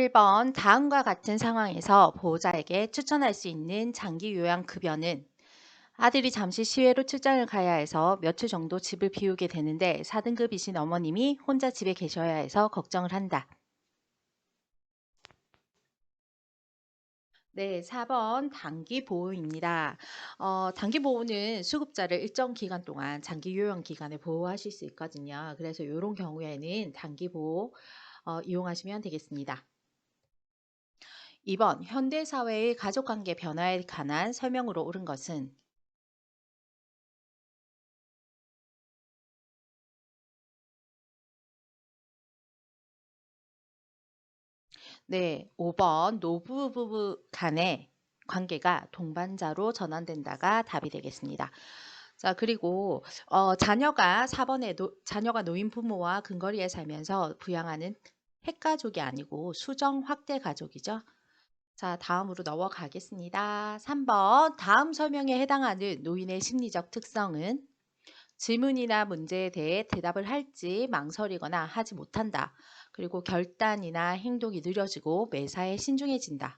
1번 다음과 같은 상황에서 보호자에게 추천할 수 있는 장기 요양급여는 아들이 잠시 시외로 출장을 가야 해서 며칠 정도 집을 비우게 되는데 4등급이신 어머님이 혼자 집에 계셔야 해서 걱정을 한다. 네, 4번 단기 보호입니다. 단기 보호는 수급자를 일정 기간 동안 장기 요양 기간에 보호하실 수 있거든요. 그래서 이런 경우에는 단기 보호 이용하시면 되겠습니다. 2번 현대사회의 가족관계 변화에 관한 설명으로 옳은 것은 네, 5번 노부부 간의 관계가 동반자로 전환된다가 답이 되겠습니다. 자, 그리고 자녀가 4번에 자녀가 노인 부모와 근거리에 살면서 부양하는 핵가족이 아니고 수정 확대 가족이죠. 자, 다음으로 넘어가겠습니다. 3번 다음 설명에 해당하는 노인의 심리적 특성은 질문이나 문제에 대해 대답을 할지 망설이거나 하지 못한다. 그리고 결단이나 행동이 느려지고 매사에 신중해진다.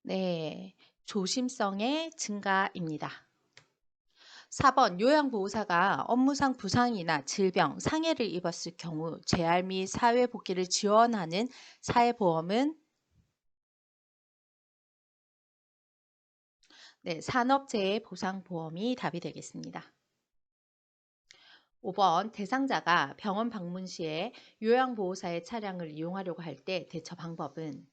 네, 조심성의 증가입니다. 4번 요양보호사가 업무상 부상이나 질병, 상해를 입었을 경우 재활 및 사회복귀를 지원하는 사회보험은 네, 산업재해 보상보험이 답이 되겠습니다. 5번 대상자가 병원 방문 시에 요양보호사의 차량을 이용하려고 할 때 대처 방법은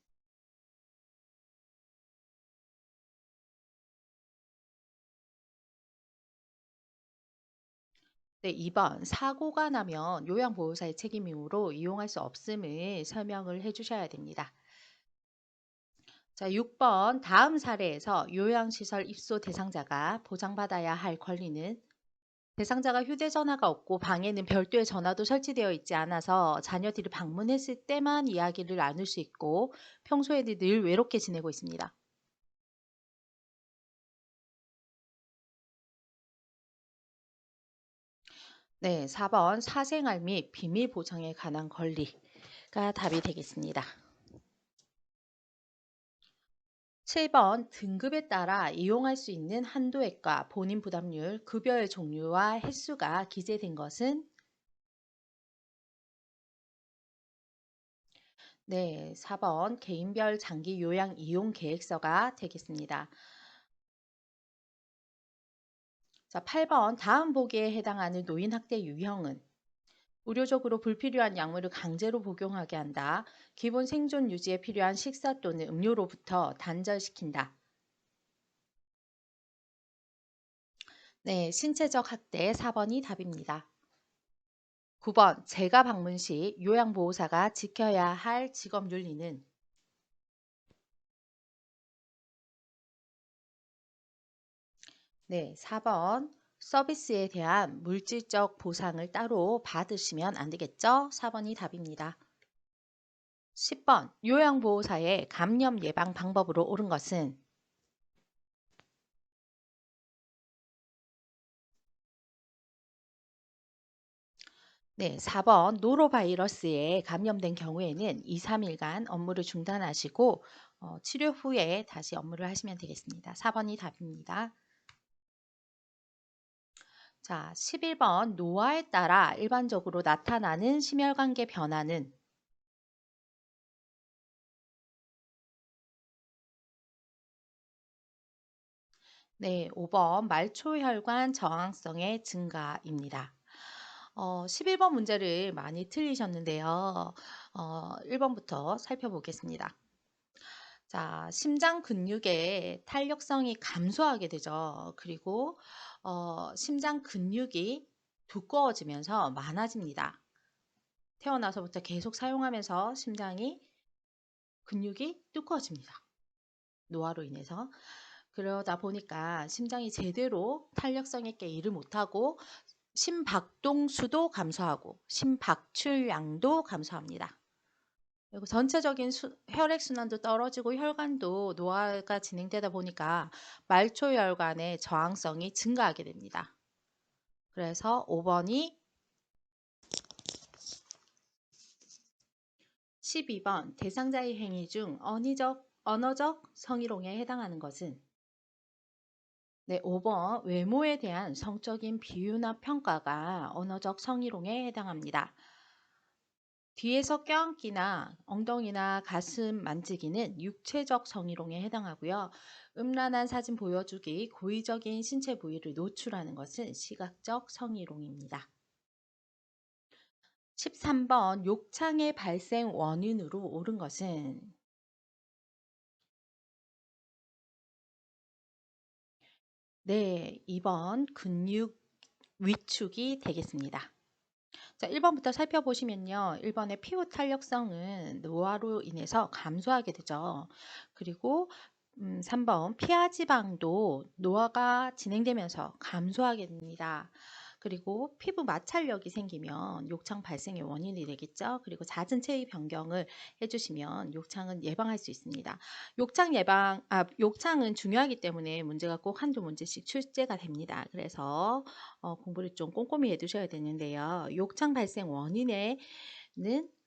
네, 2번 사고가 나면 요양보호사의 책임이므로 이용할 수 없음을 설명을 해주셔야 됩니다. 자, 6번 다음 사례에서 요양시설 입소 대상자가 보장받아야 할 권리는 대상자가 휴대전화가 없고 방에는 별도의 전화도 설치되어 있지 않아서 자녀들이 방문했을 때만 이야기를 나눌 수 있고 평소에는 늘 외롭게 지내고 있습니다. 네, 4번 사생활 및 비밀 보장에 관한 권리가 답이 되겠습니다. 7번 등급에 따라 이용할 수 있는 한도액과 본인 부담률, 급여의 종류와 횟수가 기재된 것은 네, 4번 개인별 장기 요양 이용 계획서가 되겠습니다. 자, 8번 다음 보기에 해당하는 노인 학대 유형은 의료적으로 불필요한 약물을 강제로 복용하게 한다. 기본 생존 유지에 필요한 식사 또는 음료로부터 단절시킨다. 네, 신체적 학대 4번이 답입니다. 9번 재가 방문 시 요양보호사가 지켜야 할 직업 윤리는 네, 4번 서비스에 대한 물질적 보상을 따로 받으시면 안 되겠죠? 4번이 답입니다. 10번 요양보호사의 감염 예방 방법으로 옳은 것은 네, 4번 노로바이러스에 감염된 경우에는 2, 3일간 업무를 중단하시고 치료 후에 다시 업무를 하시면 되겠습니다. 4번이 답입니다. 자, 11번 노화에 따라 일반적으로 나타나는 심혈관계 변화는 네, 5번 말초혈관 저항성의 증가입니다. 11번 문제를 많이 틀리셨는데요. 1번부터 살펴보겠습니다. 자, 심장 근육의 탄력성이 감소하게 되죠. 그리고 심장 근육이 두꺼워지면서 많아집니다. 태어나서부터 계속 사용하면서 심장이 근육이 두꺼워집니다. 노화로 인해서. 그러다 보니까 심장이 제대로 탄력성 있게 일을 못하고 심박동수도 감소하고 심박출량도 감소합니다. 그리고 전체적인 혈액순환도 떨어지고 혈관도 노화가 진행되다 보니까 말초혈관의 저항성이 증가하게 됩니다. 그래서 5번이 12번 대상자의 행위 중 언어적 성희롱에 해당하는 것은? 네, 5번 외모에 대한 성적인 비유나 평가가 언어적 성희롱에 해당합니다. 뒤에서 껴안기나 엉덩이나 가슴 만지기는 육체적 성희롱에 해당하고요. 음란한 사진 보여주기, 고의적인 신체 부위를 노출하는 것은 시각적 성희롱입니다. 13번 욕창의 발생 원인으로 옳은 것은? 네, 2번 근육 위축이 되겠습니다. 자, 1번부터 살펴보시면요. 1번의 피부 탄력성은 노화로 인해서 감소하게 되죠. 그리고 3번 피하 지방도 노화가 진행되면서 감소하게 됩니다. 그리고 피부 마찰력이 생기면 욕창 발생의 원인이 되겠죠. 그리고 잦은 체위 변경을 해주시면 욕창은 예방할 수 있습니다. 욕창은 중요하기 때문에 문제가 꼭 한두 문제씩 출제가 됩니다. 그래서 공부를 좀 꼼꼼히 해두셔야 되는데요. 욕창 발생 원인에는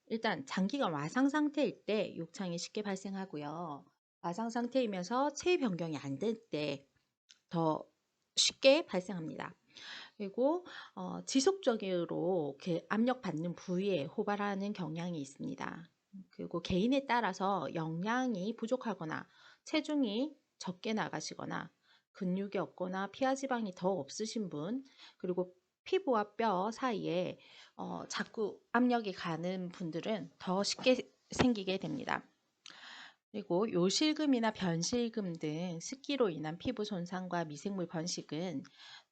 일단 장기간 와상 상태일 때 욕창이 쉽게 발생하고요. 와상 상태이면서 체위 변경이 안 될 때 더 쉽게 발생합니다. 그리고 지속적으로 압력받는 부위에 호발하는 경향이 있습니다. 그리고 개인에 따라서 영양이 부족하거나 체중이 적게 나가시거나 근육이 없거나 피하 지방이 더 없으신 분, 그리고 피부와 뼈 사이에 자꾸 압력이 가는 분들은 더 쉽게 생기게 됩니다. 그리고 요실금이나 변실금 등 습기로 인한 피부 손상과 미생물 번식은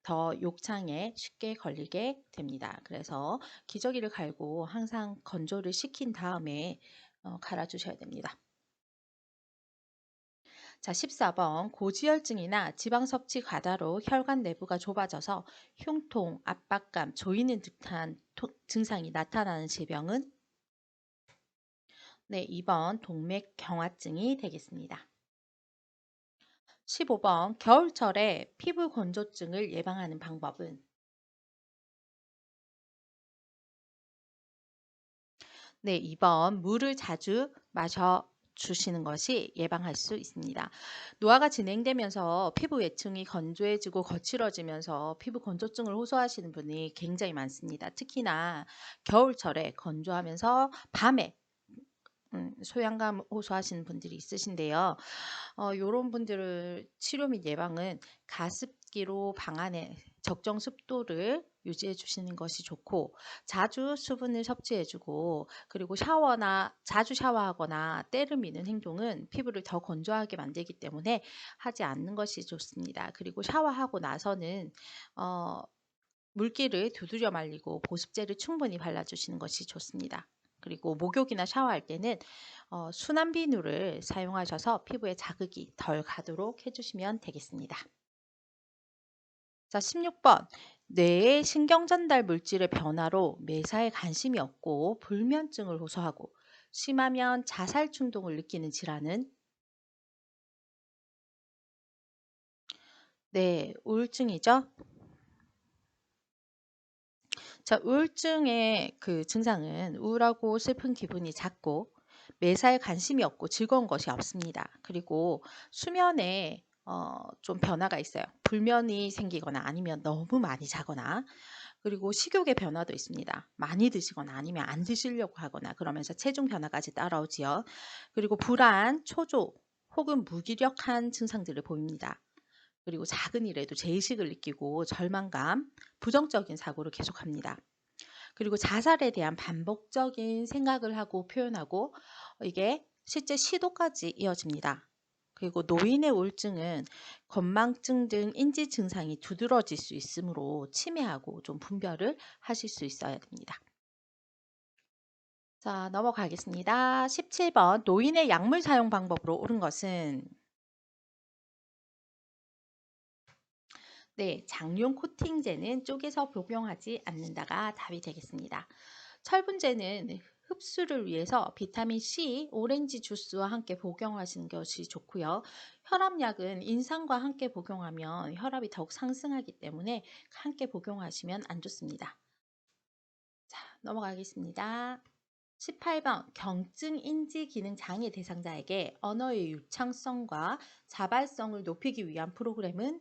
더 욕창에 쉽게 걸리게 됩니다. 그래서 기저귀를 갈고 항상 건조를 시킨 다음에 갈아주셔야 됩니다. 자, 14번 고지혈증이나 지방 섭취 과다로 혈관 내부가 좁아져서 흉통, 압박감, 조이는 듯한 증상이 나타나는 질병은? 네, 2번 동맥경화증이 되겠습니다. 15번 겨울철에 피부 건조증을 예방하는 방법은? 네, 2번 물을 자주 마셔 주시는 것이 예방할 수 있습니다. 노화가 진행되면서 피부 외층이 건조해지고 거칠어지면서 피부 건조증을 호소하시는 분이 굉장히 많습니다. 특히나 겨울철에 건조하면서 밤에 소양감 호소하시는 분들이 있으신데요. 요런 분들을 치료 및 예방은 가습기로 방 안에 적정 습도를 유지해 주시는 것이 좋고, 자주 수분을 섭취해 주고, 그리고 자주 샤워하거나 때를 미는 행동은 피부를 더 건조하게 만들기 때문에 하지 않는 것이 좋습니다. 그리고 샤워하고 나서는 물기를 두드려 말리고 보습제를 충분히 발라주시는 것이 좋습니다. 그리고 목욕이나 샤워할 때는 순한 비누를 사용하셔서 피부에 자극이 덜 가도록 해주시면 되겠습니다. 자, 16번. 뇌의 신경전달 물질의 변화로 매사에 관심이 없고 불면증을 호소하고 심하면 자살 충동을 느끼는 질환은? 네, 우울증이죠. 자, 우울증의 그 증상은 우울하고 슬픈 기분이 잦고 매사에 관심이 없고 즐거운 것이 없습니다. 그리고 수면에 좀 변화가 있어요. 불면이 생기거나 아니면 너무 많이 자거나, 그리고 식욕의 변화도 있습니다. 많이 드시거나 아니면 안 드시려고 하거나 그러면서 체중 변화까지 따라오지요. 그리고 불안, 초조 혹은 무기력한 증상들을 보입니다. 그리고 작은 일에도 죄의식을 느끼고 절망감, 부정적인 사고를 계속합니다. 그리고 자살에 대한 반복적인 생각을 하고 표현하고 이게 실제 시도까지 이어집니다. 그리고 노인의 우울증은 건망증 등 인지 증상이 두드러질 수 있으므로 치매하고 좀 분별을 하실 수 있어야 됩니다. 자, 넘어가겠습니다. 17번 노인의 약물 사용 방법으로 옳은 것은? 네, 장용 코팅제는 쪼개서 복용하지 않는다가 답이 되겠습니다. 철분제는 흡수를 위해서 비타민 C, 오렌지 주스와 함께 복용하시는 것이 좋고요. 혈압약은 인상과 함께 복용하면 혈압이 더욱 상승하기 때문에 함께 복용하시면 안 좋습니다. 자, 넘어가겠습니다. 18번 경증 인지 기능 장애 대상자에게 언어의 유창성과 자발성을 높이기 위한 프로그램은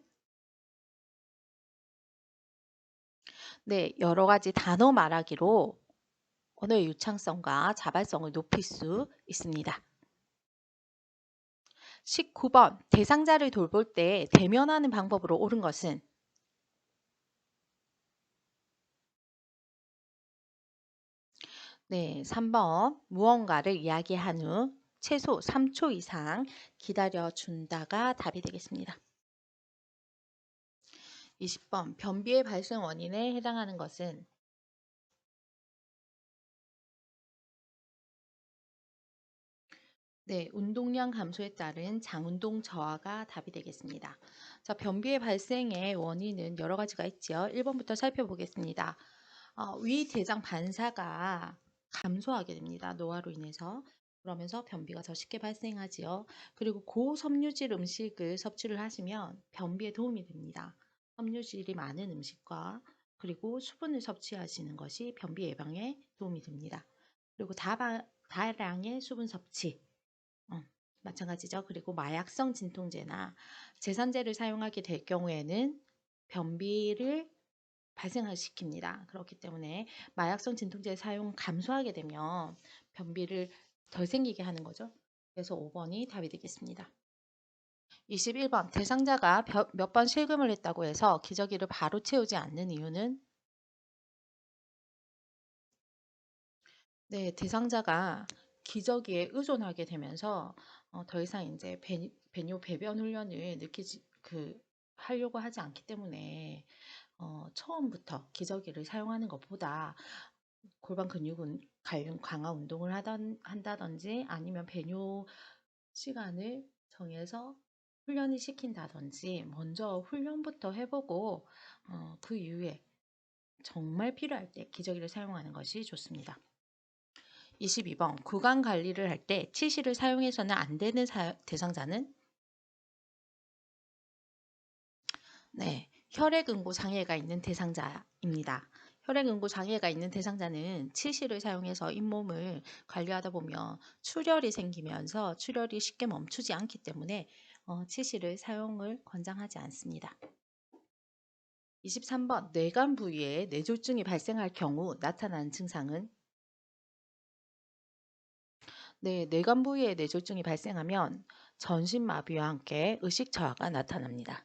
네, 여러 가지 단어 말하기로 언어의 유창성과 자발성을 높일 수 있습니다. 19번 대상자를 돌볼 때 대면하는 방법으로 옳은 것은 네, 3번 무언가를 이야기한 후 최소 3초 이상 기다려 준다가 답이 되겠습니다. 20번 변비의 발생 원인에 해당하는 것은 네, 운동량 감소에 따른 장운동 저하가 답이 되겠습니다. 자, 변비의 발생의 원인은 여러 가지가 있죠. 1번부터 살펴보겠습니다. 위대장 반사가 감소하게 됩니다. 노화로 인해서. 그러면서 변비가 더 쉽게 발생하지요. 그리고 고섬유질 음식을 섭취를 하시면 변비에 도움이 됩니다. 섬유질이 많은 음식과 그리고 수분을 섭취하시는 것이 변비 예방에 도움이 됩니다. 그리고 다량의 수분 섭취. 마찬가지죠. 그리고 마약성 진통제나 제산제를 사용하게 될 경우에는 변비를 발생시킵니다. 그렇기 때문에 마약성 진통제 사용 감소하게 되면 변비를 덜 생기게 하는 거죠. 그래서 5번이 답이 되겠습니다. 21번 대상자가 몇 번 실금을 했다고 해서 기저귀를 바로 채우지 않는 이유는 네, 대상자가 기저귀에 의존하게 되면서 더 이상 이제 배뇨 배변 훈련을 하려고 하지 않기 때문에 처음부터 기저귀를 사용하는 것보다 골반 근육은 강화 운동을 한다든지 아니면 배뇨 시간을 정해서 훈련을 시킨다든지 먼저 훈련부터 해보고 그 이후에 정말 필요할 때 기저귀를 사용하는 것이 좋습니다. 22번 구강 관리를 할 때 치실을 사용해서는 안 되는 대상자는 네, 혈액응고 장애가 있는 대상자입니다. 혈액응고 장애가 있는 대상자는 치실을 사용해서 잇몸을 관리하다 보면 출혈이 생기면서 출혈이 쉽게 멈추지 않기 때문에 치실을 사용을 권장하지 않습니다. 23번 뇌관 부위에 뇌졸중이 발생할 경우 나타나는 증상은 네, 뇌관 부위에 뇌졸중이 발생하면 전신마비와 함께 의식 저하가 나타납니다.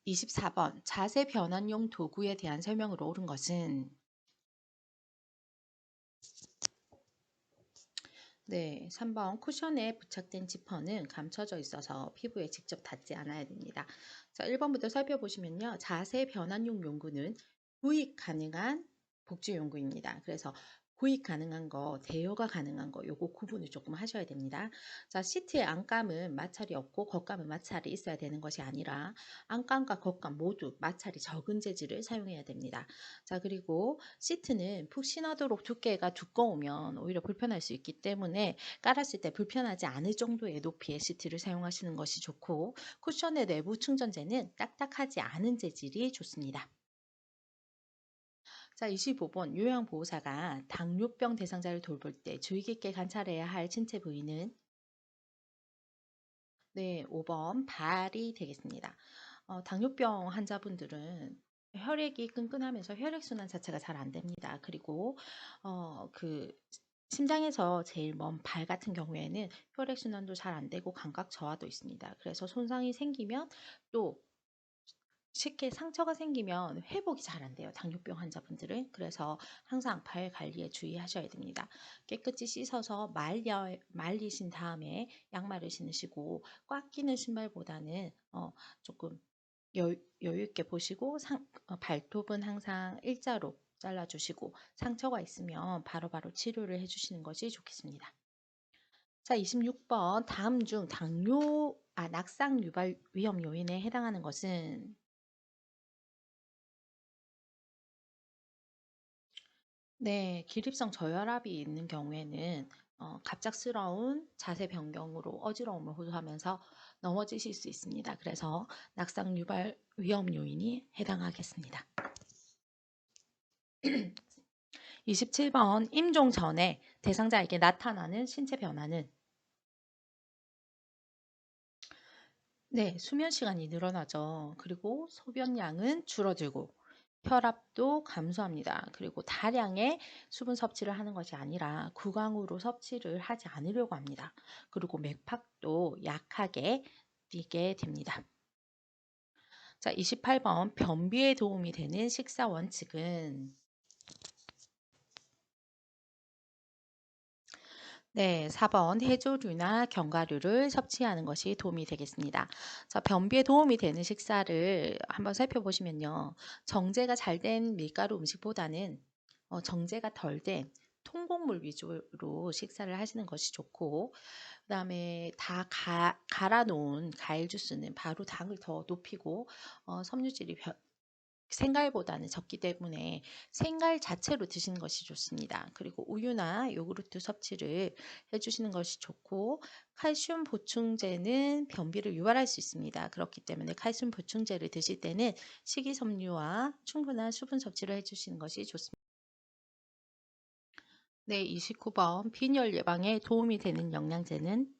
24번 자세 변환용 도구에 대한 설명으로 옳은 것은 네, 3번 쿠션에 부착된 지퍼는 감춰져 있어서 피부에 직접 닿지 않아야 됩니다. 자, 1번부터 살펴보시면요. 자세 변환용 용구는 구입 가능한 복지 용구입니다. 그래서 구입 가능한 거, 대여가 가능한 거, 요거 구분을 조금 하셔야 됩니다. 자, 시트의 안감은 마찰이 없고 겉감은 마찰이 있어야 되는 것이 아니라 안감과 겉감 모두 마찰이 적은 재질을 사용해야 됩니다. 자, 그리고 시트는 푹신하도록 두께가 두꺼우면 오히려 불편할 수 있기 때문에 깔았을 때 불편하지 않을 정도의 높이의 시트를 사용하시는 것이 좋고 쿠션의 내부 충전재는 딱딱하지 않은 재질이 좋습니다. 자, 25번 요양보호사가 당뇨병 대상자를 돌볼 때 주의 깊게 관찰해야 할 신체 부위는 네, 5번 발이 되겠습니다. 당뇨병 환자분들은 혈액이 끈끈하면서 혈액순환 자체가 잘 안 됩니다. 그리고 그 심장에서 제일 먼 발 같은 경우에는 혈액순환도 잘 안 되고 감각 저하도 있습니다. 그래서 손상이 생기면 또 쉽게 상처가 생기면 회복이 잘 안 돼요. 당뇨병 환자분들은. 그래서 항상 발 관리에 주의하셔야 됩니다. 깨끗이 씻어서 말리신 다음에 양말을 신으시고 꽉 끼는 신발보다는 조금 여유 있게 보시고 발톱은 항상 일자로 잘라주시고 상처가 있으면 바로바로 치료를 해주시는 것이 좋겠습니다. 자, 26번 다음 중 낙상 유발 위험 요인에 해당하는 것은 네, 기립성 저혈압이 있는 경우에는 갑작스러운 자세 변경으로 어지러움을 호소하면서 넘어지실 수 있습니다. 그래서 낙상 유발 위험 요인이 해당하겠습니다. 27번 임종 전에 대상자에게 나타나는 신체 변화는 네, 수면 시간이 늘어나죠. 그리고 소변량은 줄어들고 혈압도 감소합니다. 그리고 다량의 수분 섭취를 하는 것이 아니라 구강으로 섭취를 하지 않으려고 합니다. 그리고 맥박도 약하게 뛰게 됩니다. 자, 28번 변비에 도움이 되는 식사 원칙은 네, 4번 해조류나 견과류를 섭취하는 것이 도움이 되겠습니다. 자, 변비에 도움이 되는 식사를 한번 살펴보시면요. 정제가 잘 된 밀가루 음식보다는 정제가 덜 된 통곡물 위주로 식사를 하시는 것이 좋고, 그다음에 다 갈아 놓은 과일 주스는 바로 당을 더 높이고 섬유질이 생갈보다는 적기 때문에 생갈 자체로 드시는 것이 좋습니다. 그리고 우유나 요구르트 섭취를 해주시는 것이 좋고 칼슘 보충제는 변비를 유발할 수 있습니다. 그렇기 때문에 칼슘 보충제를 드실 때는 식이섬유와 충분한 수분 섭취를 해주시는 것이 좋습니다. 네, 29번 빈혈 예방에 도움이 되는 영양제는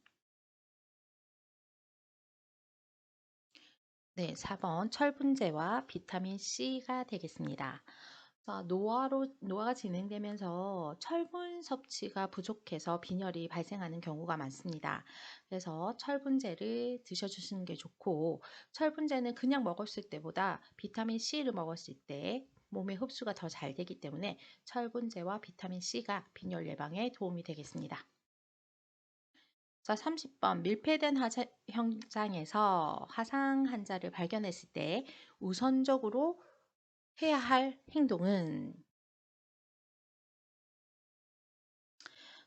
네, 4번 철분제와 비타민 C가 되겠습니다. 자, 노화가 진행되면서 철분 섭취가 부족해서 빈혈이 발생하는 경우가 많습니다. 그래서 철분제를 드셔주시는 게 좋고, 철분제는 그냥 먹었을 때보다 비타민 C를 먹었을 때 몸에 흡수가 더 잘 되기 때문에 철분제와 비타민 C가 빈혈 예방에 도움이 되겠습니다. 자, 30번 밀폐된 현장에서 화상 환자를 발견했을 때 우선적으로 해야 할 행동은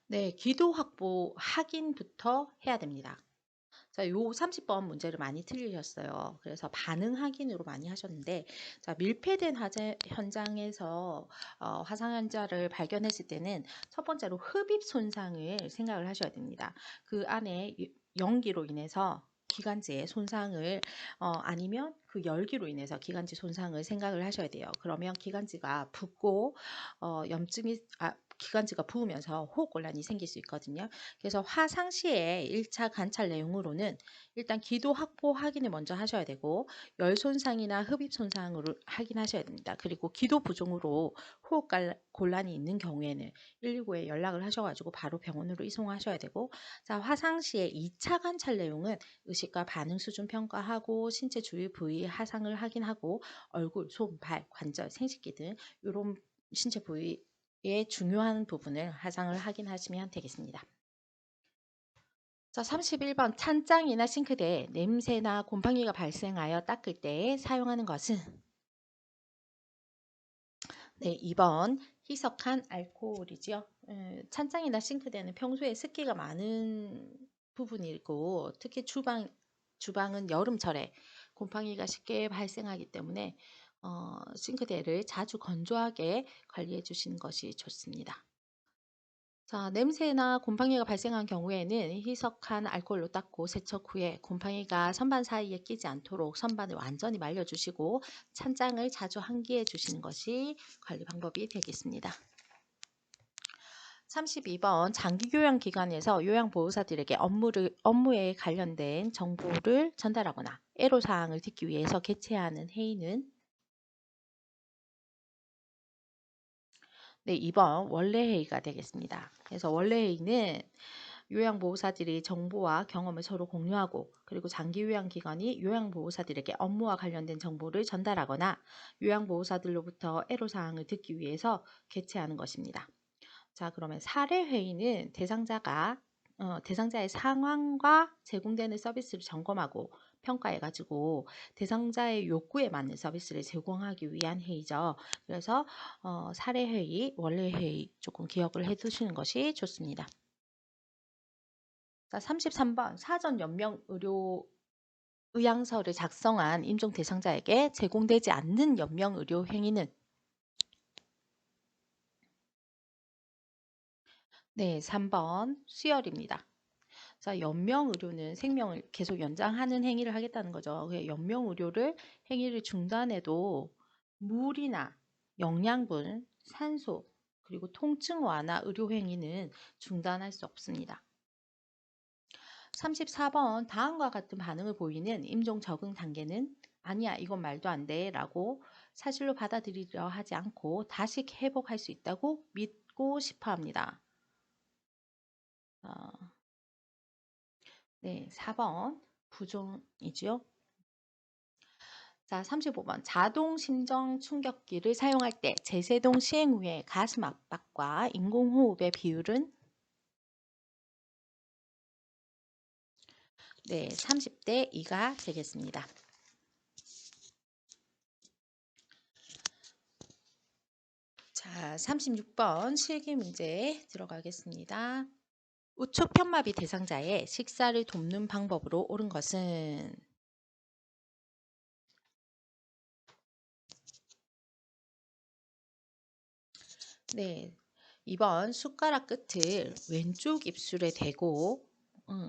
네, 기도 확보 확인부터 해야 됩니다. 자, 요 30번 문제를 많이 틀리셨어요. 그래서 반응 확인으로 많이 하셨는데, 자, 밀폐된 현장에서 화상 환자를 발견했을 때는 첫 번째로 흡입 손상을 생각을 하셔야 됩니다. 그 안에 연기로 인해서 기관지의 손상을 아니면 그 열기로 인해서 기관지 손상을 생각을 하셔야 돼요. 그러면 기관지가 붓고 기관지가 부으면서 호흡곤란이 생길 수 있거든요. 그래서 화상 시에 1차 관찰 내용으로는 일단 기도 확보 확인을 먼저 하셔야 되고 열 손상이나 흡입 손상으로 확인하셔야 됩니다. 그리고 기도 부종으로 호흡 곤란이 있는 경우에는 119에 연락을 하셔가지고 바로 병원으로 이송하셔야 되고, 자, 화상 시에 2차 관찰 내용은 의식과 반응 수준 평가하고 신체 주위 부위 화상을 확인하고 얼굴, 손, 발, 관절, 생식기 등 이런 신체 부위 의 중요한 부분을 화상을 확인하시면 되겠습니다. 자, 31번 찬장이나 싱크대에 냄새나 곰팡이가 발생하여 닦을 때 사용하는 것은 네, 2번 희석한 알코올이죠. 찬장이나 싱크대는 평소에 습기가 많은 부분이고 특히 주방은 여름철에 곰팡이가 쉽게 발생하기 때문에 싱크대를 자주 건조하게 관리해 주시는 것이 좋습니다. 자, 냄새나 곰팡이가 발생한 경우에는 희석한 알코올로 닦고 세척 후에 곰팡이가 선반 사이에 끼지 않도록 선반을 완전히 말려주시고 찬장을 자주 환기해 주시는 것이 관리 방법이 되겠습니다. 32번 장기교양기관에서 요양보호사들에게 업무에 관련된 정보를 전달하거나 애로사항을 듣기 위해서 개최하는 회의는 네, 2번 원래 회의가 되겠습니다. 그래서 원래 회의는 요양보호사들이 정보와 경험을 서로 공유하고 그리고 장기요양기관이 요양보호사들에게 업무와 관련된 정보를 전달하거나 요양보호사들로부터 애로사항을 듣기 위해서 개최하는 것입니다. 자, 그러면 사례회의는 대상자의 상황과 제공되는 서비스를 점검하고 평가해가지고 대상자의 욕구에 맞는 서비스를 제공하기 위한 회의죠. 그래서 사례회의, 원래회의 조금 기억을 해두시는 것이 좋습니다. 자, 33번 사전 연명 의향서를 작성한 임종 대상자에게 제공되지 않는 연명 의료 행위는 네, 3번 수혈입니다. 자, 연명 의료는 생명을 계속 연장하는 행위를 하겠다는 거죠. 연명 의료를 행위를 중단해도 물이나 영양분, 산소, 그리고 통증 완화 의료 행위는 중단할 수 없습니다. 34번 다음과 같은 반응을 보이는 임종 적응 단계는 아니야, 이건 말도 안 돼 라고 사실로 받아들이려 하지 않고 다시 회복할 수 있다고 믿고 싶어 합니다. 네, 4번 부종이지요. 자, 35번 자동 심정 충격기를 사용할 때 제세동 시행 후에 가슴 압박과 인공호흡의 비율은 네, 30대 2가 되겠습니다. 자, 36번 실기 문제 들어가겠습니다. 우측 편마비 대상자의 식사를 돕는 방법으로 옳은 것은 네, 2번 숟가락 끝을 왼쪽 입술에 대고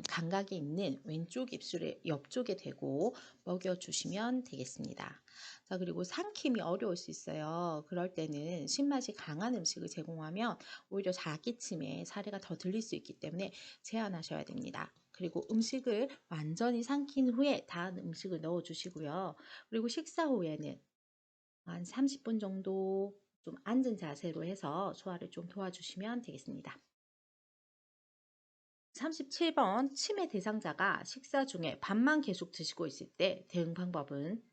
감각이 있는 왼쪽 입술의 옆쪽에 대고 먹여주시면 되겠습니다. 자, 그리고 삼킴이 어려울 수 있어요. 그럴 때는 신맛이 강한 음식을 제공하면 오히려 자기침의 사례가 더 들릴 수 있기 때문에 제한하셔야 됩니다. 그리고 음식을 완전히 삼킨 후에 다른 음식을 넣어주시고요. 그리고 식사 후에는 한 30분 정도 좀 앉은 자세로 해서 소화를 좀 도와주시면 되겠습니다. 37번 치매 대상자가 식사 중에 밥만 계속 드시고 있을 때 대응 방법은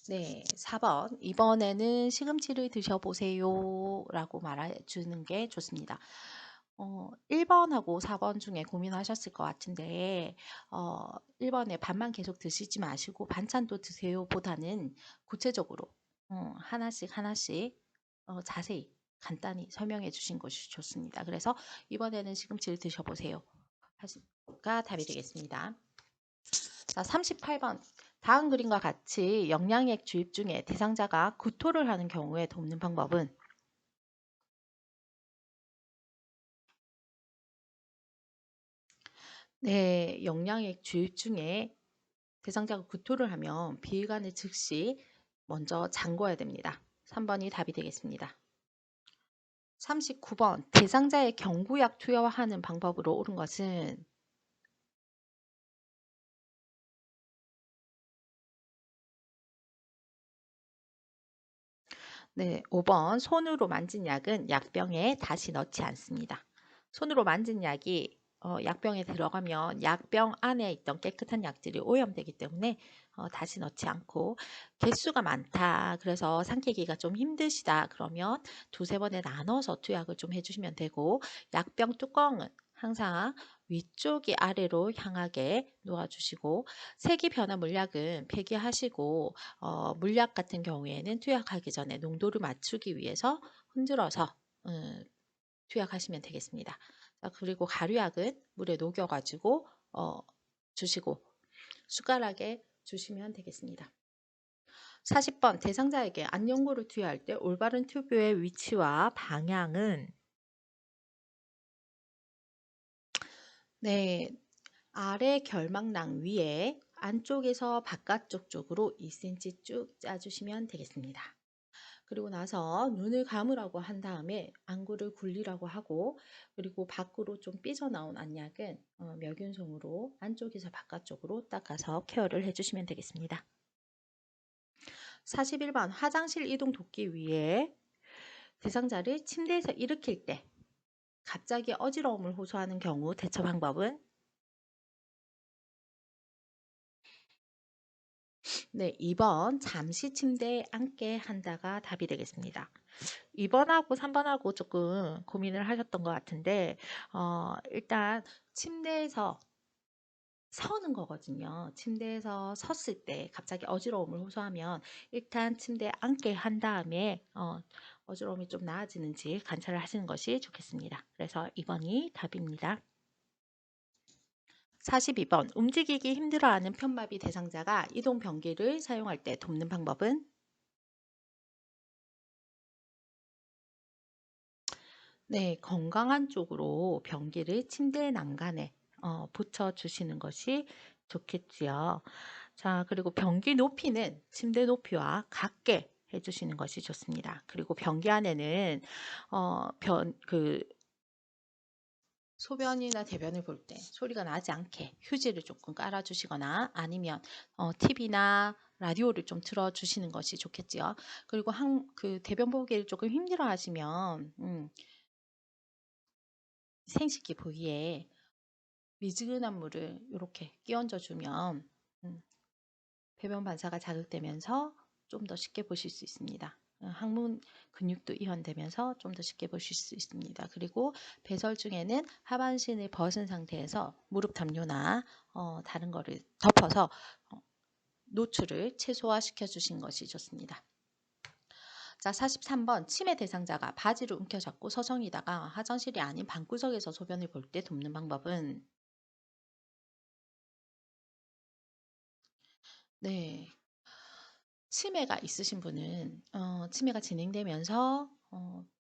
네, 4번 이번에는 시금치를 드셔보세요 라고 말해주는 게 좋습니다. 1번하고 4번 중에 고민하셨을 것 같은데 1번에 밥만 계속 드시지 마시고 반찬도 드세요 보다는 구체적으로 하나씩 하나씩 자세히 간단히 설명해 주신 것이 좋습니다. 그래서 이번에는 시금치를 드셔보세요. 가 답이 되겠습니다. 자, 38번. 다음 그림과 같이 영양액 주입 중에 대상자가 구토를 하는 경우에 돕는 방법은 네, 영양액 주입 중에 대상자가 구토를 하면 비위관을 즉시 먼저 잠궈야 됩니다. 3번이 답이 되겠습니다. 39번. 대상자의 경구약 투여하는 방법으로 옳은 것은 네, 5번. 손으로 만진 약은 약병에 다시 넣지 않습니다. 손으로 만진 약이 약병에 들어가면 약병 안에 있던 깨끗한 약들이 오염되기 때문에 다시 넣지 않고 개수가 많다. 그래서 삼키기가 좀 힘드시다. 그러면 두세 번에 나눠서 투약을 좀 해주시면 되고 약병 뚜껑은 항상 위쪽이 아래로 향하게 놓아주시고 색이 변한 물약은 폐기하시고 물약 같은 경우에는 투약하기 전에 농도를 맞추기 위해서 흔들어서 투약하시면 되겠습니다. 자, 그리고 가루약은 물에 녹여가지고 주시고 숟가락에 주시면 되겠습니다. 40번 대상자에게 안연고를 투여할 때 올바른 튜브의 위치와 방향은 네, 아래 결막낭 위에 안쪽에서 바깥쪽 쪽으로 2cm 쭉 짜주시면 되겠습니다. 그리고 나서 눈을 감으라고 한 다음에 안구를 굴리라고 하고 그리고 밖으로 좀 삐져나온 안약은 멸균솜으로 안쪽에서 바깥쪽으로 닦아서 케어를 해주시면 되겠습니다. 41번 화장실 이동 돕기 위해 대상자를 침대에서 일으킬 때 갑자기 어지러움을 호소하는 경우 대처 방법은 네, 2번 잠시 침대에 앉게 한다가 답이 되겠습니다. 2번하고 3번하고 조금 고민을 하셨던 것 같은데 일단 침대에서 서는 거거든요. 침대에서 섰을 때 갑자기 어지러움을 호소하면 일단 침대에 앉게 한 다음에 어지러움이 좀 나아지는지 관찰을 하시는 것이 좋겠습니다. 그래서 2번이 답입니다. 42번 움직이기 힘들어하는 편마비 대상자가 이동 변기를 사용할 때 돕는 방법은 네, 건강한 쪽으로 변기를 침대 난간에 붙여주시는 것이 좋겠지요. 자, 그리고 변기 높이는 침대 높이와 같게 해주시는 것이 좋습니다. 그리고 변기 안에는 소변이나 대변을 볼 때 소리가 나지 않게 휴지를 조금 깔아주시거나 아니면 TV나 라디오를 좀 틀어주시는 것이 좋겠지요. 그리고 대변 보기를 조금 힘들어 하시면 생식기 부위에 미지근한 물을 이렇게 끼얹어 주면 배변 반사가 자극되면서 좀 더 쉽게 보실 수 있습니다. 항문 근육도 이완되면서 좀 더 쉽게 보실 수 있습니다. 그리고 배설 중에는 하반신을 벗은 상태에서 무릎 담요나 다른 거를 덮어서 노출을 최소화시켜 주신 것이 좋습니다. 자, 43번 치매 대상자가 바지를 움켜잡고 서성이다가 화장실이 아닌 방구석에서 소변을 볼 때 돕는 방법은 네. 치매가 있으신 분은 치매가 진행되면서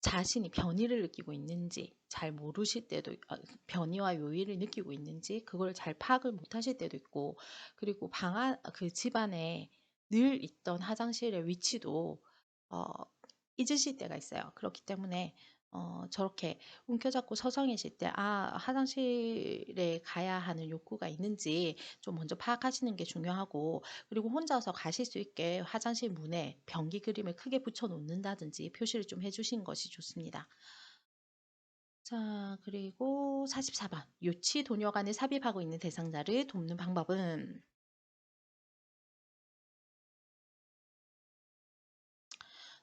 자신이 변이를 느끼고 있는지 잘 모르실 때도 변이와 요일을 느끼고 있는지 그걸 잘 파악을 못 하실 때도 있고 그리고 그 집안에 늘 있던 화장실의 위치도 어, 잊으실 때가 있어요. 그렇기 때문에 저렇게 움켜잡고 서성이실 때 화장실에 가야 하는 욕구가 있는지 좀 먼저 파악하시는 게 중요하고 그리고 혼자서 가실 수 있게 화장실 문에 변기 그림을 크게 붙여 놓는다든지 표시를 좀 해주신 것이 좋습니다. 자, 그리고 44번. 유치 도녀간을 삽입하고 있는 대상자를 돕는 방법은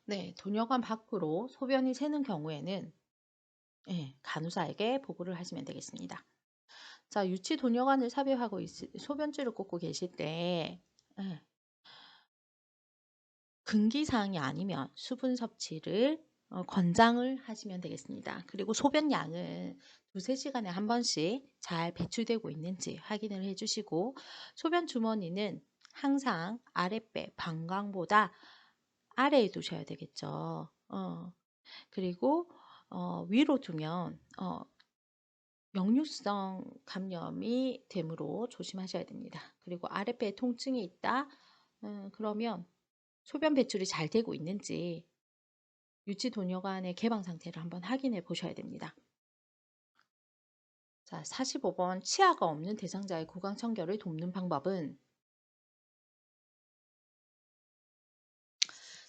네, 도녀관 밖으로 소변이 새는 경우에는 간호사에게 보고를 하시면 되겠습니다. 자, 유치 도녀관을 삽입하고 소변줄을 꽂고 계실 때 금기사항이 아니면 수분 섭취를 권장을 하시면 되겠습니다. 그리고 소변 양은 2~3시간에 한 번씩 잘 배출되고 있는지 확인을 해주시고 소변 주머니는 항상 아랫배 방광보다 아래에 두셔야 되겠죠. 그리고 위로 두면 역류성 감염이 되므로 조심하셔야 됩니다. 그리고 아랫배에 통증이 있다? 그러면 소변 배출이 잘 되고 있는지 유치 도녀관의 개방 상태를 한번 확인해 보셔야 됩니다. 자, 45번 치아가 없는 대상자의 구강 청결을 돕는 방법은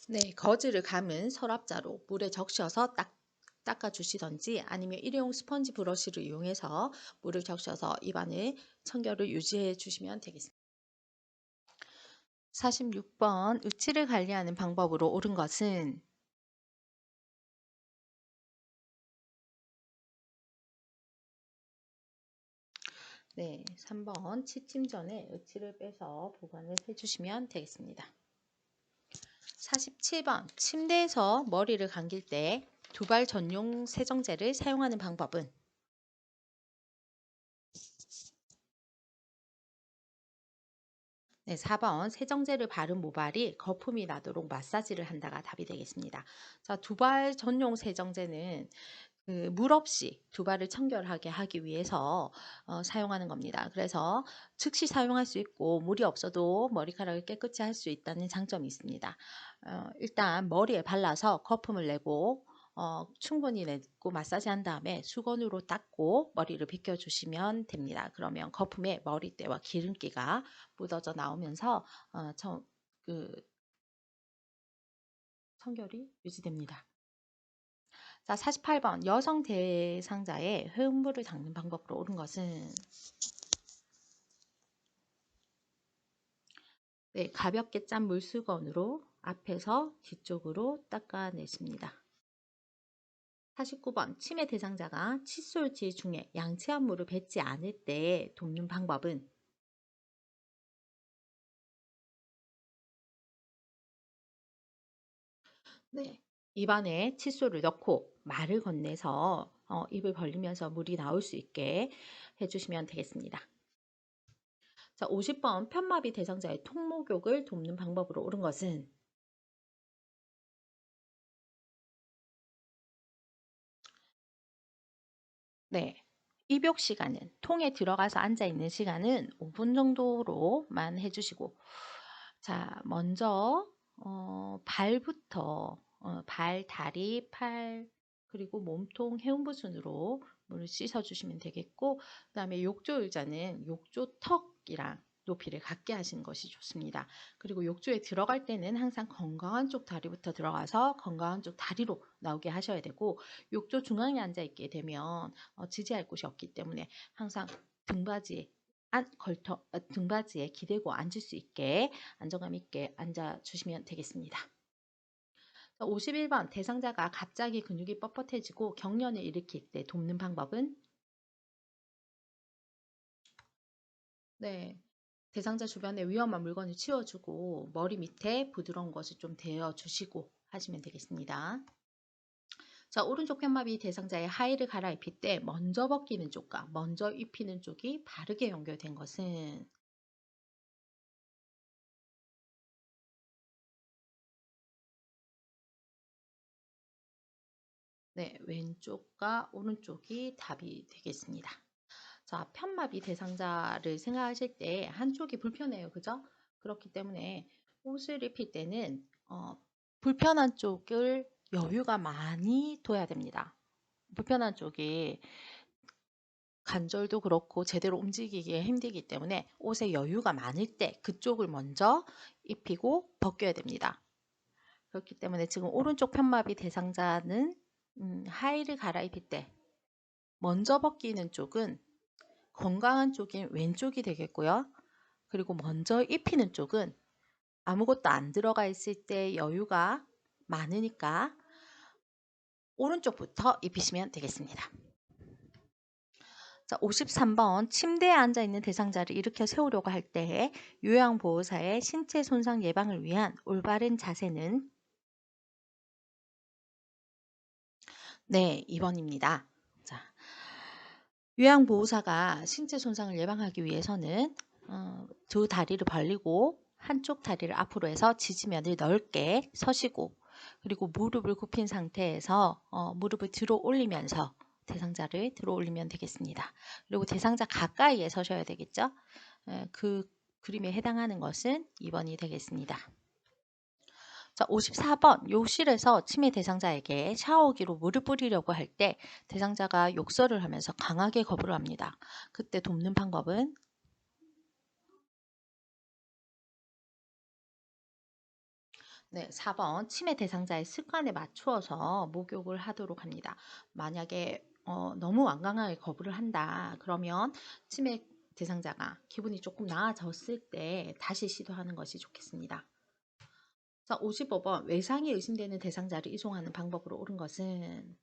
네, 거즈를 감은 서랍자로 물에 적셔서 닦아주시던지 아니면 일회용 스펀지 브러쉬를 이용해서 물을 적셔서 입안의 청결을 유지해 주시면 되겠습니다. 46번 의치를 관리하는 방법으로 옳은 것은 네, 3번 취침 전에 의치를 빼서 보관을 해주시면 되겠습니다. 47번 침대에서 머리를 감길 때 두발 전용 세정제를 사용하는 방법은 네, 4번 세정제를 바른 모발이 거품이 나도록 마사지를 한다가 답이 되겠습니다. 자, 두발 전용 세정제는 물 없이 두발을 청결하게 하기 위해서 사용하는 겁니다. 그래서 즉시 사용할 수 있고 물이 없어도 머리카락을 깨끗이 할 수 있다는 장점이 있습니다. 일단 머리에 발라서 거품을 내고 충분히 내고 마사지 한 다음에 수건으로 닦고 머리를 빗겨주시면 됩니다. 그러면 거품에 머리때와 기름기가 묻어져 나오면서 청결이 유지됩니다. 자, 48번 여성 대상자의 흠부를 닦는 방법으로 옳은 것은 네, 가볍게 짠 물수건으로 앞에서 뒤쪽으로 닦아내십니다. 49번 치매 대상자가 칫솔질 중에 양치한 물을 뱉지 않을 때 돕는 방법은 네, 입안에 칫솔을 넣고 말을 건네서 입을 벌리면서 물이 나올 수 있게 해주시면 되겠습니다. 자, 50번 편마비 대상자의 통목욕을 돕는 방법으로 옳은 것은 네, 입욕 시간은 통에 들어가서 앉아 있는 시간은 5분 정도로만 해주시고 자 먼저 발부터 발, 다리, 팔 그리고 몸통, 해운부 순으로 물을 씻어 주시면 되겠고 그다음에 욕조 의자는 욕조 턱이랑 높이를 같게 하시는 것이 좋습니다. 그리고 욕조에 들어갈 때는 항상 건강한 쪽 다리부터 들어가서 건강한 쪽 다리로 나오게 하셔야 되고 욕조 중앙에 앉아 있게 되면 지지할 곳이 없기 때문에 항상 등받이에 등받이에 기대고 앉을 수 있게 안정감 있게 앉아 주시면 되겠습니다. 51번 대상자가 갑자기 근육이 뻣뻣해지고 경련을 일으킬 때 돕는 방법은 네, 대상자 주변에 위험한 물건을 치워주고 머리 밑에 부드러운 것을 좀 대어주시고 하시면 되겠습니다. 자, 오른쪽 편마비 대상자의 하의를 갈아입힐 때 먼저 벗기는 쪽과 먼저 입히는 쪽이 바르게 연결된 것은 네, 왼쪽과 오른쪽이 답이 되겠습니다. 자, 편마비 대상자를 생각하실 때 한쪽이 불편해요. 그죠? 그렇기 때문에 옷을 입힐 때는 불편한 쪽을 여유가 많이 둬야 됩니다. 불편한 쪽이 관절도 그렇고 제대로 움직이기 힘들기 때문에 옷에 여유가 많을 때 그쪽을 먼저 입히고 벗겨야 됩니다. 그렇기 때문에 지금 오른쪽 편마비 대상자는 하의를 갈아입힐 때 먼저 벗기는 쪽은 건강한 쪽인 왼쪽이 되겠고요. 그리고 먼저 입히는 쪽은 아무것도 안 들어가 있을 때 여유가 많으니까 오른쪽부터 입히시면 되겠습니다. 자, 53번 침대에 앉아 있는 대상자를 일으켜 세우려고 할 때 요양보호사의 신체 손상 예방을 위한 올바른 자세는 네, 2번입니다. 자, 요양보호사가 신체 손상을 예방하기 위해서는 두 다리를 벌리고 한쪽 다리를 앞으로 해서 지지면을 넓게 서시고 그리고 무릎을 굽힌 상태에서 무릎을 들어 올리면서 대상자를 들어 올리면 되겠습니다. 그리고 대상자 가까이에 서셔야 되겠죠? 그 그림에 해당하는 것은 2번이 되겠습니다. 자, 54번 욕실에서 치매 대상자에게 샤워기로 물을 뿌리려고 할 때 대상자가 욕설을 하면서 강하게 거부를 합니다. 그때 돕는 방법은 네, 4번 치매 대상자의 습관에 맞추어서 목욕을 하도록 합니다. 만약에 너무 완강하게 거부를 한다. 그러면 치매 대상자가 기분이 조금 나아졌을 때 다시 시도하는 것이 좋겠습니다. 자, 55번 외상이 의심되는 대상자를 이송하는 방법으로 옳은 것은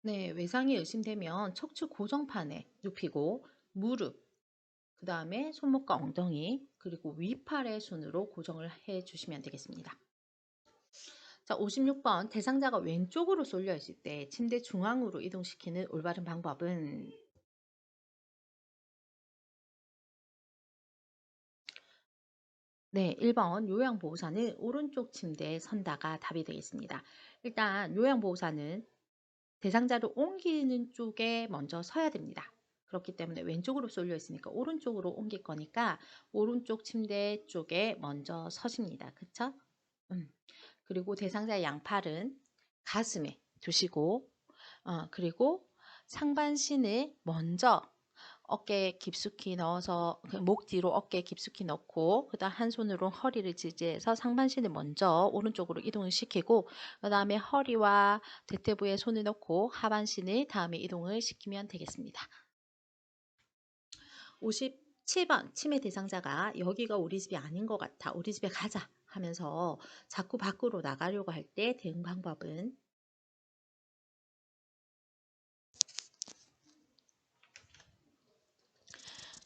네, 외상이 의심되면 척추 고정판에 눕히고 무릎, 그 다음에 손목과 엉덩이, 그리고 위팔의 손으로 고정을 해 주시면 되겠습니다. 자, 56번 대상자가 왼쪽으로 쏠려 있을 때 침대 중앙으로 이동시키는 올바른 방법은 네, 1번 요양보호사는 오른쪽 침대에 선다가 답이 되겠습니다. 일단 요양보호사는 대상자를 옮기는 쪽에 먼저 서야 됩니다. 그렇기 때문에 왼쪽으로 쏠려 있으니까 오른쪽으로 옮길 거니까 오른쪽 침대 쪽에 먼저 서십니다. 그쵸? 그리고 대상자의 양팔은 가슴에 두시고 그리고 상반신을 먼저 어깨에 깊숙이 넣어서 목 뒤로 어깨에 깊숙이 넣고 그다음 한 손으로 허리를 지지해서 상반신을 먼저 오른쪽으로 이동을 시키고 그다음에 허리와 대퇴부에 손을 넣고 하반신을 다음에 이동을 시키면 되겠습니다. 57번 치매 대상자가 여기가 우리 집이 아닌 것 같아. 우리 집에 가자 하면서 자꾸 밖으로 나가려고 할 때 대응 방법은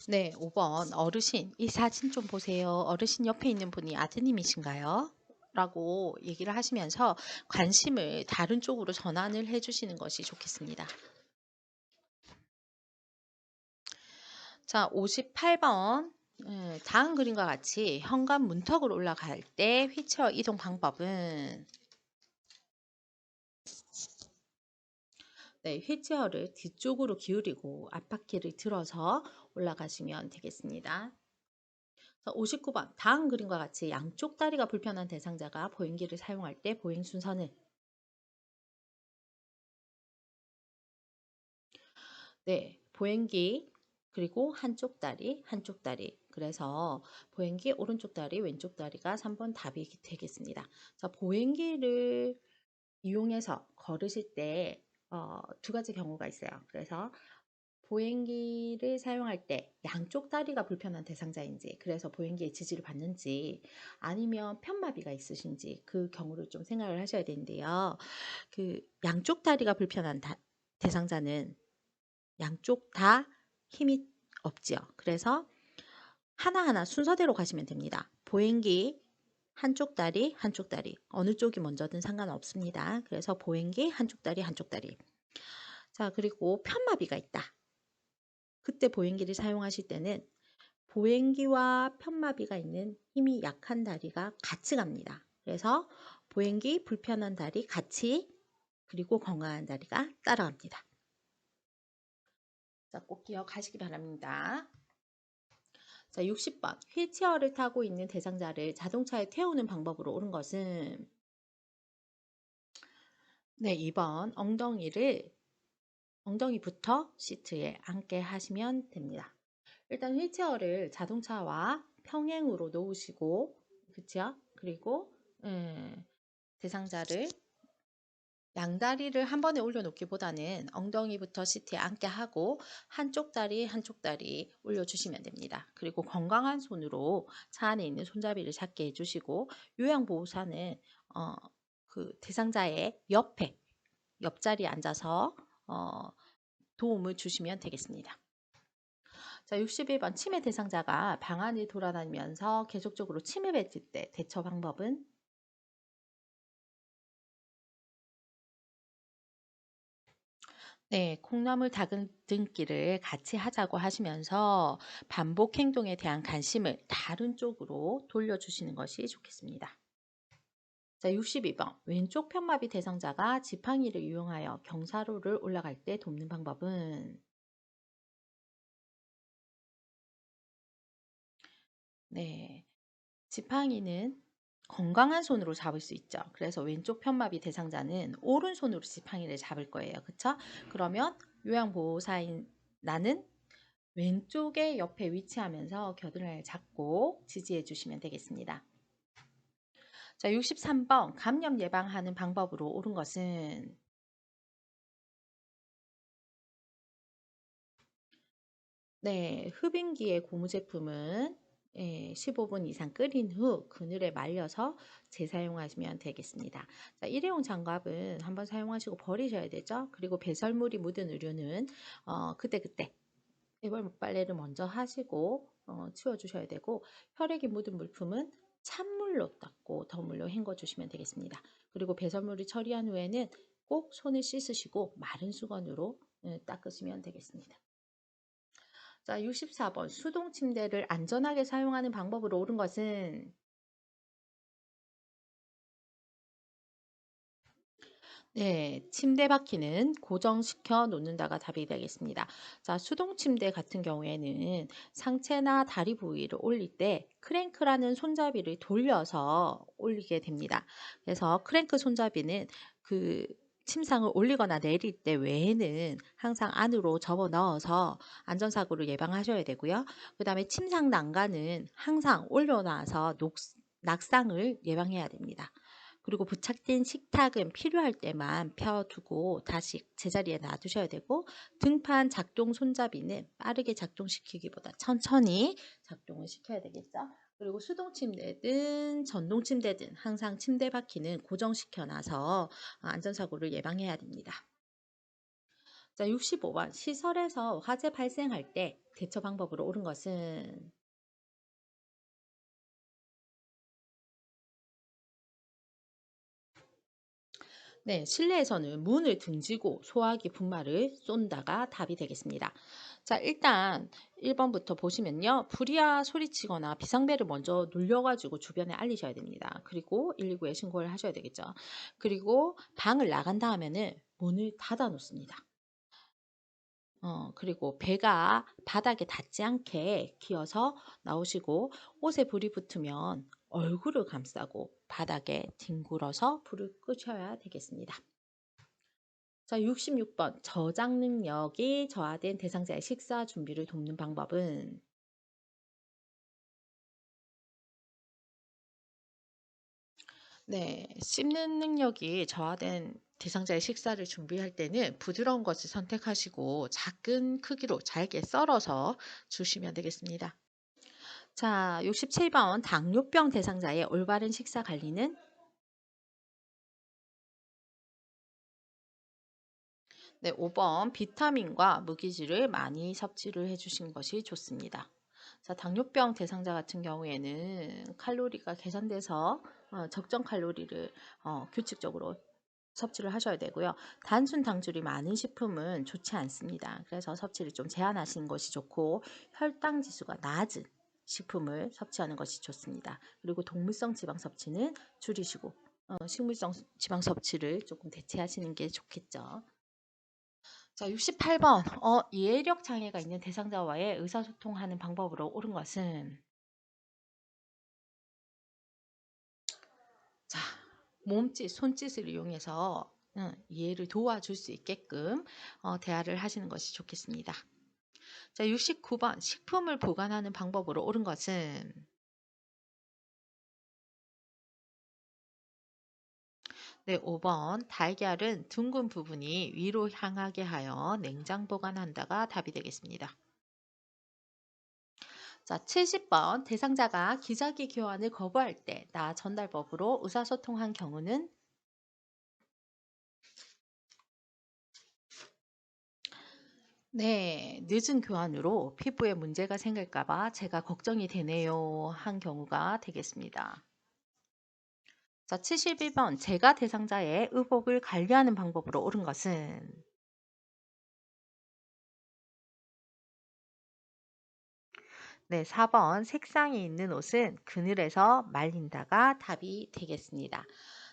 네, 5번 어르신 이 사진 좀 보세요. 어르신 옆에 있는 분이 아드님이신가요? 라고 얘기를 하시면서 관심을 다른 쪽으로 전환을 해주시는 것이 좋겠습니다. 자, 58번 다음 그림과 같이 현관 문턱으로 올라갈 때 휠체어 이동 방법은 네, 휠체어를 뒤쪽으로 기울이고 앞바퀴를 들어서 올라가시면 되겠습니다. 자, 59번. 다음 그림과 같이 양쪽 다리가 불편한 대상자가 보행기를 사용할 때 보행 순서는 네, 보행기 그리고 한쪽 다리, 한쪽 다리. 그래서 보행기 오른쪽 다리, 왼쪽 다리가 3번 답이 되겠습니다. 자, 보행기를 이용해서 걸으실 때 두 가지 경우가 있어요. 그래서 보행기를 사용할 때 양쪽 다리가 불편한 대상자인지, 그래서 보행기의 지지를 받는지, 아니면 편마비가 있으신지 그 경우를 좀 생각을 하셔야 되는데요. 그 양쪽 다리가 불편한 대상자는 양쪽 다 힘이 없지요. 그래서 하나하나 순서대로 가시면 됩니다. 보행기 한쪽 다리, 한쪽 다리. 어느 쪽이 먼저든 상관없습니다. 그래서 보행기 한쪽 다리, 한쪽 다리. 자, 그리고 편마비가 있다. 그때 보행기를 사용하실 때는 보행기와 편마비가 있는 힘이 약한 다리가 같이 갑니다. 그래서 보행기 불편한 다리 같이, 그리고 건강한 다리가 따라갑니다. 자, 꼭 기억하시기 바랍니다. 자, 60번. 휠체어를 타고 있는 대상자를 자동차에 태우는 방법으로 옳은 것은 네, 2번. 엉덩이부터 시트에 앉게 하시면 됩니다. 일단 휠체어를 자동차와 평행으로 놓으시고, 그쵸? 그리고 대상자를 양다리를 한 번에 올려놓기보다는 엉덩이부터 시트에 앉게 하고 한쪽 다리 한쪽 다리 올려주시면 됩니다. 그리고 건강한 손으로 차 안에 있는 손잡이를 잡게 해주시고, 요양보호사는 그 대상자의 옆자리에 앉아서 도움을 주시면 되겠습니다. 자, 61번. 치매 대상자가 방 안을 돌아다니면서 계속적으로 침입했을 때 대처 방법은 네, 콩나물 다듬기를 같이 하자고 하시면서 반복 행동에 대한 관심을 다른 쪽으로 돌려주시는 것이 좋겠습니다. 자, 62번. 왼쪽 편마비 대상자가 지팡이를 이용하여 경사로를 올라갈 때 돕는 방법은 네, 지팡이는 건강한 손으로 잡을 수 있죠. 그래서 왼쪽 편마비 대상자는 오른손으로 지팡이를 잡을 거예요. 그쵸? 그러면 요양보호사인 나는 왼쪽에 옆에 위치하면서 겨드랑이를 잡고 지지해 주시면 되겠습니다. 자, 63번. 감염 예방하는 방법으로 옳은 것은 네, 흡인기의 고무 제품은 15분 이상 끓인 후 그늘에 말려서 재사용하시면 되겠습니다. 자, 일회용 장갑은 한번 사용하시고 버리셔야 되죠. 그리고 배설물이 묻은 의류는 그때그때 이걸 빨래를 먼저 하시고 치워주셔야 되고, 혈액이 묻은 물품은 찬물로 닦고 더물로 헹궈 주시면 되겠습니다. 그리고 배설물을 처리한 후에는 꼭 손을 씻으시고 마른 수건으로 닦으시면 되겠습니다. 자, 64번. 수동 침대를 안전하게 사용하는 방법으로 옳은 것은 네, 침대 바퀴는 고정시켜 놓는다가 답이 되겠습니다. 자, 수동 침대 같은 경우에는 상체나 다리 부위를 올릴 때 크랭크라는 손잡이를 돌려서 올리게 됩니다. 그래서 크랭크 손잡이는 그 침상을 올리거나 내릴 때 외에는 항상 안으로 접어 넣어서 안전사고를 예방하셔야 되고요. 그 다음에 침상 난간은 항상 올려놔서 낙상을 예방해야 됩니다. 그리고 부착된 식탁은 필요할 때만 펴두고 다시 제자리에 놔두셔야 되고, 등판 작동 손잡이는 빠르게 작동시키기보다 천천히 작동을 시켜야 되겠죠. 그리고 수동 침대든 전동 침대든 항상 침대 바퀴는 고정시켜 놔서 안전사고를 예방해야 됩니다. 자, 65번. 시설에서 화재 발생할 때 대처 방법으로 옳은 것은 네, 실내에서는 문을 등지고 소화기 분말을 쏜다가 답이 되겠습니다. 자, 일단 1번부터 보시면요. 불이야 소리치거나 비상벨을 먼저 눌려가지고 주변에 알리셔야 됩니다. 그리고 119에 신고를 하셔야 되겠죠. 그리고 방을 나간 다음에는 문을 닫아 놓습니다. 그리고 배가 바닥에 닿지 않게 기어서 나오시고 옷에 불이 붙으면 얼굴을 감싸고 바닥에 뒹굴어서 불을 끄셔야 되겠습니다. 자, 66번 저장 능력이 저하된 대상자의 식사 준비를 돕는 방법은 네, 씹는 능력이 저하된 대상자의 식사를 준비할 때는 부드러운 것을 선택하시고 작은 크기로 잘게 썰어서 주시면 되겠습니다. 자, 67번 당뇨병 대상자의 올바른 식사 관리는 네, 5번 비타민과 무기질을 많이 섭취를 해주신 것이 좋습니다. 자, 당뇨병 대상자 같은 경우에는 칼로리가 계산돼서 적정 칼로리를 규칙적으로 섭취를 하셔야 되고요. 단순 당질이 많은 식품은 좋지 않습니다. 그래서 섭취를 좀 제한하시는 것이 좋고 혈당 지수가 낮은 식품을 섭취하는 것이 좋습니다. 그리고 동물성 지방 섭취는 줄이시고 식물성 지방 섭취를 조금 대체하시는 게 좋겠죠. 자, 68번. 이해력 장애가 있는 대상자와의 의사소통하는 방법으로 옳은 것은 자, 몸짓, 손짓을 이용해서 이해를 도와줄 수 있게끔 대화를 하시는 것이 좋겠습니다. 자, 69번. 식품을 보관하는 방법으로 옳은 것은 네, 5번. 달걀은 둥근 부분이 위로 향하게 하여 냉장 보관한다가 답이 되겠습니다. 자, 70번. 대상자가 기저귀 교환을 거부할 때 나 전달법으로 의사소통한 경우는 네, 늦은 교환으로 피부에 문제가 생길까 봐 제가 걱정이 되네요 한 경우가 되겠습니다. 자, 71번. 제가 대상자의 의복을 관리하는 방법으로 옳은 것은 네, 4번. 색상이 있는 옷은 그늘에서 말린다가 답이 되겠습니다.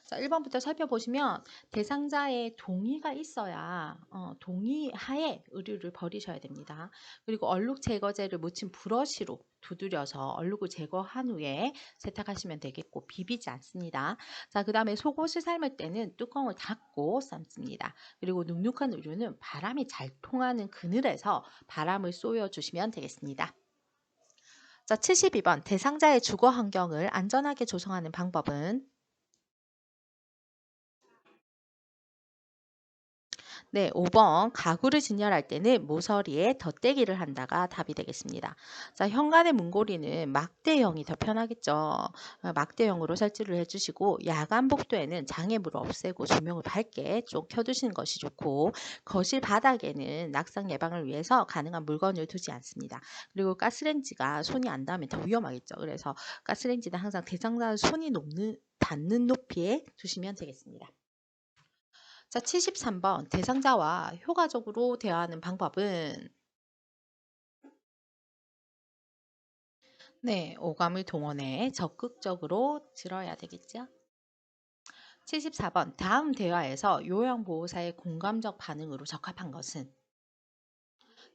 자, 1번부터 살펴보시면 대상자의 동의가 있어야 동의 하에 의류를 버리셔야 됩니다. 그리고 얼룩 제거제를 묻힌 브러쉬로 두드려서 얼룩을 제거한 후에 세탁하시면 되겠고 비비지 않습니다. 자, 그 다음에 속옷을 삶을 때는 뚜껑을 닫고 삶습니다. 그리고 눅눅한 의류는 바람이 잘 통하는 그늘에서 바람을 쏘여 주시면 되겠습니다. 자, 72번. 대상자의 주거 환경을 안전하게 조성하는 방법은 네, 5번. 가구를 진열할 때는 모서리에 덧대기를 한다가 답이 되겠습니다. 자, 현관의 문고리는 막대형이 더 편하겠죠. 막대형으로 설치를 해주시고 야간 복도에는 장애물을 없애고 조명을 밝게 좀 켜두시는 것이 좋고 거실 바닥에는 낙상 예방을 위해서 가능한 물건을 두지 않습니다. 그리고 가스레인지가 손이 안 닿으면 더 위험하겠죠. 그래서 가스레인지는 항상 대상자 손이 닿는 높이에 두시면 되겠습니다. 자, 73번. 대상자와 효과적으로 대화하는 방법은 네, 오감을 동원해 적극적으로 들어야 되겠죠. 74번. 다음 대화에서 요양보호사의 공감적 반응으로 적합한 것은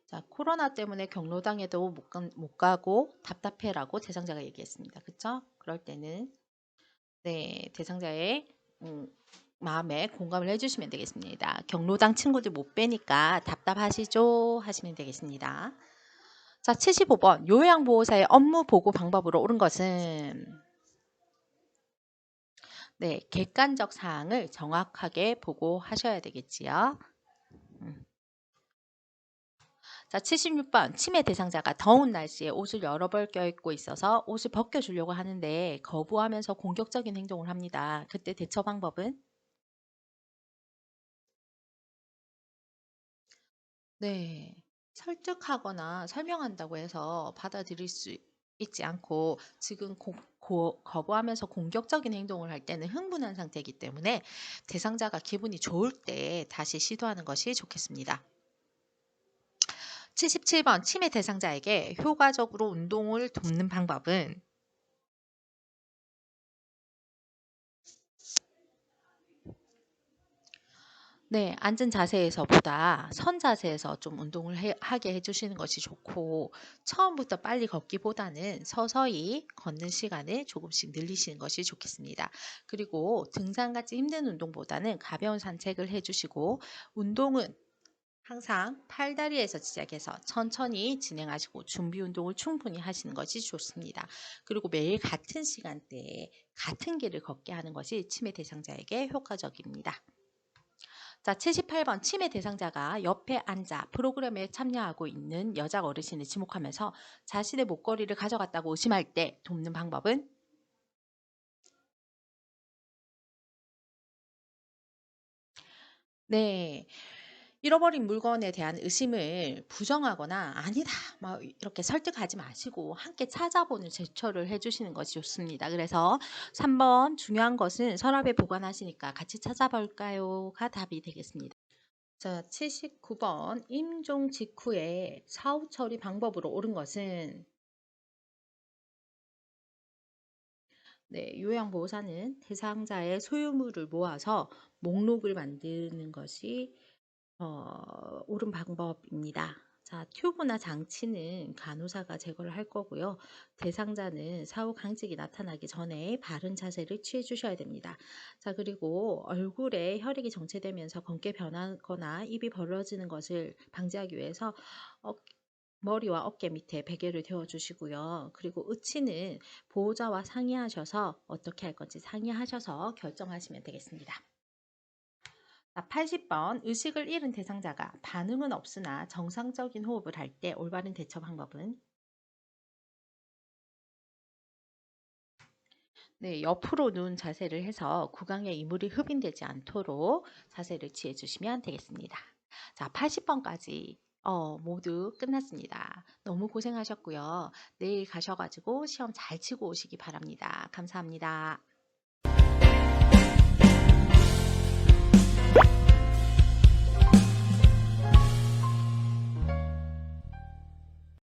자, 코로나 때문에 경로당에도 못 가고 답답해라고 대상자가 얘기했습니다. 그쵸? 그럴 때는 네, 대상자의 마음에 공감을 해주시면 되겠습니다. 경로당 친구들 못 뵈니까 답답하시죠? 하시면 되겠습니다. 자, 75번. 요양보호사의 업무 보고 방법으로 옳은 것은 네, 객관적 사항을 정확하게 보고하셔야 되겠지요. 음. 자, 76번. 치매 대상자가 더운 날씨에 옷을 여러 벌 껴입고 있어서 옷을 벗겨주려고 하는데 거부하면서 공격적인 행동을 합니다. 그때 대처 방법은 네, 설득하거나 설명한다고 해서 받아들일 수 있지 않고 지금 거부하면서 공격적인 행동을 할 때는 흥분한 상태이기 때문에 대상자가 기분이 좋을 때 다시 시도하는 것이 좋겠습니다. 77번. 치매 대상자에게 효과적으로 운동을 돕는 방법은 네, 앉은 자세에서보다 선 자세에서 좀 운동을 하게 해주시는 것이 좋고, 처음부터 빨리 걷기보다는 서서히 걷는 시간을 조금씩 늘리시는 것이 좋겠습니다. 그리고 등산같이 힘든 운동보다는 가벼운 산책을 해주시고, 운동은 항상 팔다리에서 시작해서 천천히 진행하시고 준비 운동을 충분히 하시는 것이 좋습니다. 그리고 매일 같은 시간대에 같은 길을 걷게 하는 것이 치매 대상자에게 효과적입니다. 자, 78번 치매 대상자가 옆에 앉아 프로그램에 참여하고 있는 여자 어르신을 지목하면서 자신의 목걸이를 가져갔다고 의심할 때 돕는 방법은? 네. 잃어버린 물건에 대한 의심을 부정하거나 아니다, 막 이렇게 설득하지 마시고 함께 찾아보는 제스처를 해주시는 것이 좋습니다. 그래서 3번 중요한 것은 서랍에 보관하시니까 같이 찾아볼까요?가 답이 되겠습니다. 자, 79번 임종 직후에 사후 처리 방법으로 옳은 것은 네, 요양보호사는 대상자의 소유물을 모아서 목록을 만드는 것이 옳은 방법입니다. 자, 튜브나 장치는 간호사가 제거를 할 거고요. 대상자는 사후 강직이 나타나기 전에 바른 자세를 취해 주셔야 됩니다. 자, 그리고 얼굴에 혈액이 정체되면서 검게 변하거나 입이 벌어지는 것을 방지하기 위해서 어, 머리와 어깨 밑에 베개를 대워 주시고요. 그리고 의치는 보호자와 상의하셔서 어떻게 할 건지 상의하셔서 결정하시면 되겠습니다. 80번 의식을 잃은 대상자가 반응은 없으나 정상적인 호흡을 할 때 올바른 대처 방법은? 네, 옆으로 누운 자세를 해서 구강에 이물이 흡인되지 않도록 자세를 취해 주시면 되겠습니다. 자, 80번까지 모두 끝났습니다. 너무 고생하셨고요. 내일 가셔가지고 시험 잘 치고 오시기 바랍니다. 감사합니다.